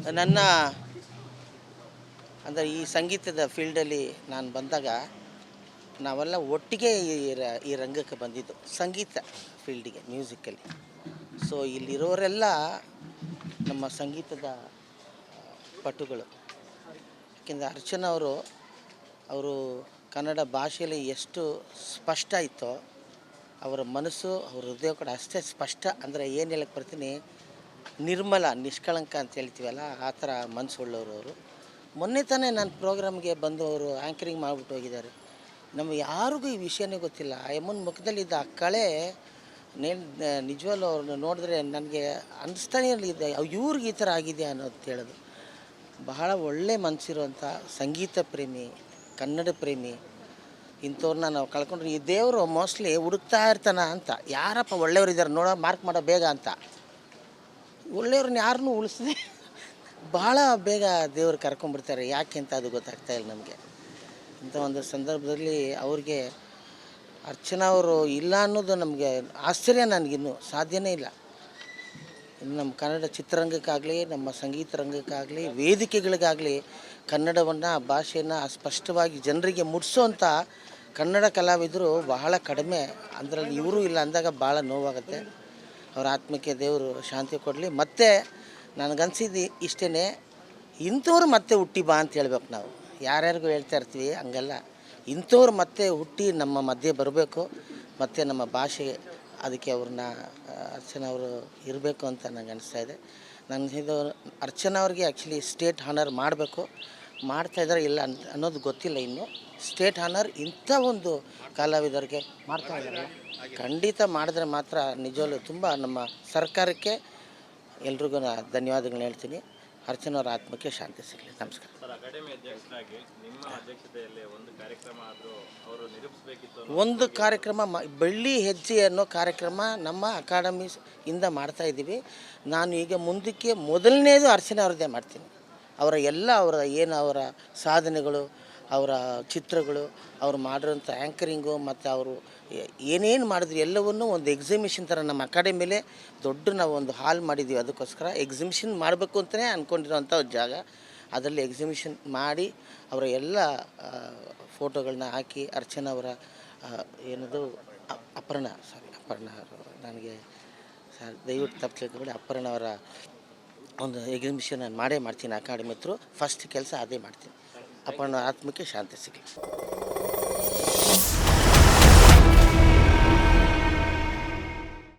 ನನ್ನ ಅಂದರೆ ಈ ಸಂಗೀತದ ಫೀಲ್ಡಲ್ಲಿ ನಾನು ಬಂದಾಗ ನಾವೆಲ್ಲ ಒಟ್ಟಿಗೆ ಈ ರಂಗಕ್ಕೆ ಬಂದಿದ್ದು ಸಂಗೀತ ಫೀಲ್ಡಿಗೆ, ಮ್ಯೂಸಿಕಲ್ಲಿ. ಸೊ ಇಲ್ಲಿರೋರೆಲ್ಲ ನಮ್ಮ ಸಂಗೀತದ ಪಟುಗಳು. ಯಾಕೆಂದರೆ ಅರ್ಚನಾ ಅವರು ಕನ್ನಡ ಭಾಷೆಯಲ್ಲಿ ಎಷ್ಟು ಸ್ಪಷ್ಟ ಇತ್ತೋ ಅವರ ಮನಸ್ಸು, ಅವ್ರ ಹೃದಯ ಕೂಡ ಅಷ್ಟೇ ಸ್ಪಷ್ಟ. ಅಂದರೆ ಏನು ಹೇಳಕ್ಕೆ ಬರ್ತೀನಿ, ನಿರ್ಮಲ, ನಿಷ್ಕಳಂಕ ಅಂತ ಹೇಳ್ತೀವಲ್ಲ, ಆ ಥರ ಮನಸ್ಸುಳ್ಳವರು ಅವರು. ಮೊನ್ನೆ ತಾನೇ ನನ್ನ ಪ್ರೋಗ್ರಾಮ್ಗೆ ಬಂದು ಅವರು ಆ್ಯಂಕರಿಂಗ್ ಮಾಡಿಬಿಟ್ಟು ಹೋಗಿದ್ದಾರೆ. ನಮಗೆ ಯಾರಿಗೂ ಈ ವಿಷಯನೇ ಗೊತ್ತಿಲ್ಲ. ಆ ಯಮ್ಮನ ಮುಖದಲ್ಲಿದ್ದ ಆ ಕಳೆ ನಿಜವಲ್ಲೂ ಅವ್ರನ್ನ ನೋಡಿದ್ರೆ ನನಗೆ ಅನ್ನಿಸ್ತಾನೆ ಇರಲಿದೆ, ಇವ್ರಿಗೆ ಈ ಥರ ಆಗಿದೆ ಅನ್ನೋದು ಹೇಳೋದು. ಬಹಳ ಒಳ್ಳೆ ಮನಸ್ಸಿರುವಂಥ ಸಂಗೀತ ಪ್ರೇಮಿ, ಕನ್ನಡ ಪ್ರೇಮಿ. ಇಂಥವ್ರನ್ನ ನಾವು ಕಳ್ಕೊಂಡ್ರೆ ಈ ದೇವರು ಮೋಸ್ಟ್ಲಿ ಹುಡುಕ್ತಾ ಇರ್ತಾನ ಅಂತ. ಯಾರಪ್ಪ ಒಳ್ಳೆಯವ್ರಿದ್ದಾರೆ ನೋಡೋ, ಮಾರ್ಕ್ ಮಾಡೋ ಬೇಗ ಅಂತ. ಒಳ್ಳೆಯವ್ರನ್ನ ಯಾರನ್ನೂ ಉಳಿಸದೆ ಭಾಳ ಬೇಗ ದೇವ್ರು ಕರ್ಕೊಂಡ್ಬಿಡ್ತಾರೆ. ಯಾಕೆ ಅಂತ ಅದು ಗೊತ್ತಾಗ್ತಾಯಿಲ್ಲ ನಮಗೆ. ಇಂಥ ಒಂದು ಸಂದರ್ಭದಲ್ಲಿ ಅವ್ರಿಗೆ ಅರ್ಚನಾ ಅವರು ಇಲ್ಲ ಅನ್ನೋದು ನಮಗೆ ಆಶ್ಚರ್ಯ, ನನಗಿನ್ನೂ ಸಾಧ್ಯನೇ ಇಲ್ಲ. ನಮ್ಮ ಕನ್ನಡ ಚಿತ್ರರಂಗಕ್ಕಾಗಲಿ, ನಮ್ಮ ಸಂಗೀತ ರಂಗಕ್ಕಾಗಲಿ, ವೇದಿಕೆಗಳಿಗಾಗಲಿ ಕನ್ನಡವನ್ನು, ಭಾಷೆಯನ್ನು ಸ್ಪಷ್ಟವಾಗಿ ಜನರಿಗೆ ಮುಟ್ಟಿಸೋಂಥ ಕನ್ನಡ ಕಲಾವಿದರು ಬಹಳ ಕಡಿಮೆ. ಅದರಲ್ಲಿ ಇವರು ಇಲ್ಲ ಅಂದಾಗ ಭಾಳ ನೋವಾಗುತ್ತೆ. ಅವರ ಆತ್ಮಕ್ಕೆ ದೇವರು ಶಾಂತಿ ಕೊಡಲಿ. ಮತ್ತು ನನಗನ್ಸಿದ್ದು ಇಷ್ಟೇ, ಇಂಥವ್ರು ಮತ್ತೆ ಹುಟ್ಟಿ ಬಾ ಅಂತ ಹೇಳ್ಬೇಕು ನಾವು. ಯಾರ್ಯಾರಿಗೂ ಹೇಳ್ತಾ ಇರ್ತೀವಿ, ಹಂಗಲ್ಲ. ಇಂಥವ್ರು ಮತ್ತೆ ಹುಟ್ಟಿ ನಮ್ಮ ಮಧ್ಯೆ ಬರಬೇಕು. ಮತ್ತು ನಮ್ಮ ಭಾಷೆ ಅದಕ್ಕೆ ಅವ್ರನ್ನ ಅರ್ಚನಾ ಅವರು ಇರಬೇಕು ಅಂತ ನನಗೆ ಅನಿಸ್ತಾ ಇದೆ. ಇದು ಅರ್ಚನಾ ಅವ್ರಿಗೆ ಆ್ಯಕ್ಚುಲಿ ಸ್ಟೇಟ್ ಹಾನರ್ ಮಾಡಬೇಕು, ಮಾಡ್ತಾಯಿದ್ದಾರೆ ಇಲ್ಲ ಅನ್ನೋದು ಗೊತ್ತಿಲ್ಲ ಇನ್ನೂ. ಸ್ಟೇಟ್ ಹಾನರ್ ಇಂಥ ಒಂದು ಕಲಾವಿದರಿಗೆ ಮಾಡ್ತಾಯಿದ್ದಾರೆ. ಖಂಡಿತ ಮಾಡಿದ್ರೆ ಮಾತ್ರ ನಿಜವಲ್ಲೂ ತುಂಬ ನಮ್ಮ ಸರ್ಕಾರಕ್ಕೆ ಎಲ್ರಿಗೂ ಧನ್ಯವಾದಗಳನ್ನ ಹೇಳ್ತೀನಿ. ಅರ್ಚನಾ ಆತ್ಮಕ್ಕೆ ಶಾಂತಿ ಸಿಗಲಿ. ನಮಸ್ಕಾರ. ಒಂದು ಕಾರ್ಯಕ್ರಮ ಬೆಳ್ಳಿ ಹೆಜ್ಜೆ ಅನ್ನೋ ಕಾರ್ಯಕ್ರಮ ನಮ್ಮ ಅಕಾಡೆಮಿಯಿಂದ ಮಾಡ್ತಾಯಿದ್ದೀವಿ. ನಾನು ಈಗ ಮುಂದಕ್ಕೆ ಮೊದಲನೇದು ಅರ್ಚನಾ ಅವ್ರದ್ದೇ ಮಾಡ್ತೀನಿ. ಅವರ ಸಾಧನೆಗಳು, ಅವರ ಚಿತ್ರಗಳು, ಅವ್ರು ಮಾಡಿರೋಂಥ ಆ್ಯಂಕರಿಂಗು, ಮತ್ತು ಅವರು ಏನೇನು ಮಾಡಿದ್ರು ಎಲ್ಲವನ್ನೂ ಒಂದು ಎಕ್ಸಿಬಿಷನ್ ಥರ ನಮ್ಮ ಅಕಾಡೆಮಿಲೇ ನಾವು ಒಂದು ಹಾಲ್ ಮಾಡಿದ್ದೀವಿ. ಅದಕ್ಕೋಸ್ಕರ ಎಕ್ಸಿಬಿಷನ್ ಮಾಡಬೇಕು ಅಂತಲೇ ಅಂದ್ಕೊಂಡಿರೋಂಥ ಒಂದು ಜಾಗ. ಅದರಲ್ಲಿ ಎಕ್ಸಿಬಿಷನ್ ಮಾಡಿ ಅವರ ಎಲ್ಲ ಫೋಟೋಗಳನ್ನ ಹಾಕಿ ಅರ್ಚನಾ ಅವರ ಏನದು ಅಪರ್ಣ ನನಗೆ ದಯವಿಟ್ಟು ತಪ್ಪು ತಿಳ್ಕೊಬೇಡಿ. ಅಪರ್ಣ ಅವರ ಒಂದು ಎಕ್ಸಿಬಿಷನ್ ನಾನು ಮಾಡೇ ಮಾಡ್ತೀನಿ. ಅಕಾಡೆಮಿ ಹತ್ರ ಫಸ್ಟ್ ಕೆಲಸ ಅದೇ ಮಾಡ್ತೀನಿ. ಅಪರ್ಣ ಆತ್ಮಕ್ಕೆ ಶಾಂತಿ ಸಿಗಲಿ.